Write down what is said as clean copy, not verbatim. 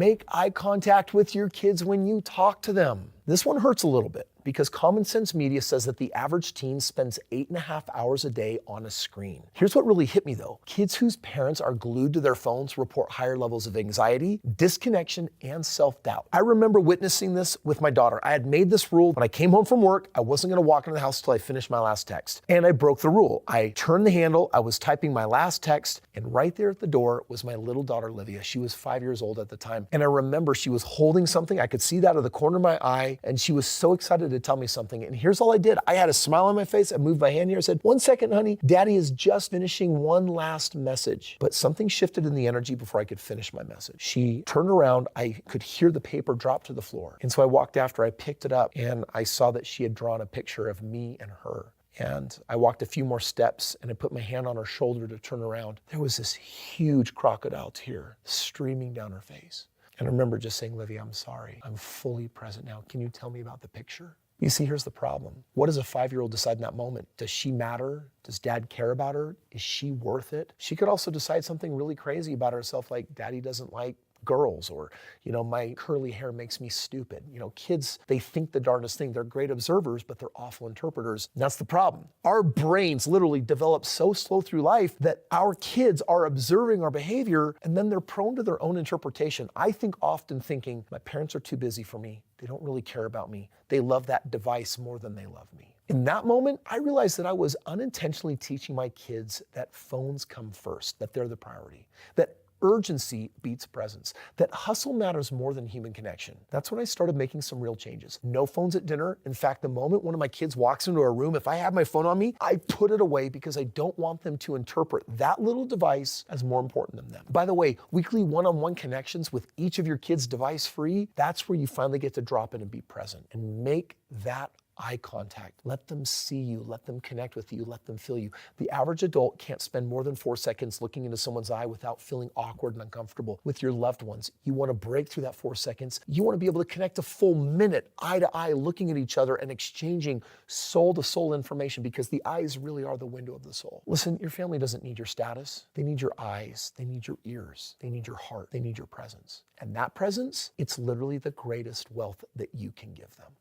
Make eye contact with your kids when you talk to them. This one hurts a little bit because Common Sense Media says that the average teen spends 8.5 hours a day on a screen. Here's what really hit me though. Kids whose parents are glued to their phones report higher levels of anxiety, disconnection, and self-doubt. I remember witnessing this with my daughter. I had made this rule when I came home from work, I wasn't gonna walk into the house till I finished my last text. And I broke the rule. I turned the handle, I was typing my last text, and right there at the door was my little daughter, Livia. She was 5 years old at the time. And I remember she was holding something. I could see that out of the corner of my eye, and she was so excited to tell me something. And here's all I did. I had a smile on my face. I moved my hand here. I said, "1 second, honey. Daddy is just finishing one last message." But something shifted in the energy before I could finish my message. She turned around. I could hear the paper drop to the floor. And so I walked after. I picked it up, and I saw that she had drawn a picture of me and her. And I walked a few more steps, and I put my hand on her shoulder to turn around. There was this huge crocodile tear streaming down her face. And I remember just saying, "Livia, I'm sorry. I'm fully present now. Can you tell me about the picture?" You see, here's the problem. What does a 5-year-old decide in that moment? Does she matter? Does dad care about her? Is she worth it? She could also decide something really crazy about herself, like daddy doesn't like girls, or, my curly hair makes me stupid. Kids, they think the darndest thing. They're great observers, but they're awful interpreters. And that's the problem. Our brains literally develop so slow through life that our kids are observing our behavior, and then they're prone to their own interpretation. I think often thinking, my parents are too busy for me. They don't really care about me. They love that device more than they love me. In that moment, I realized that I was unintentionally teaching my kids that phones come first, that they're the priority, that urgency beats presence, that hustle matters more than human connection. That's when I started making some real changes. No phones at dinner. In fact, the moment one of my kids walks into a room, if I have my phone on me, I put it away because I don't want them to interpret that little device as more important than them. By the way, weekly one-on-one connections with each of your kids device free, that's where you finally get to drop in and be present and make that eye contact. Let them see you, let them connect with you, let them feel you. The average adult can't spend more than 4 seconds looking into someone's eye without feeling awkward and uncomfortable. With your loved ones, you want to break through that 4 seconds. You want to be able to connect a full minute, eye to eye, looking at each other and exchanging soul to soul information, because the eyes really are the window of the soul. Listen, your family doesn't need your status. They need your eyes. They need your ears. They need your heart. They need your presence. And that presence, it's literally the greatest wealth that you can give them.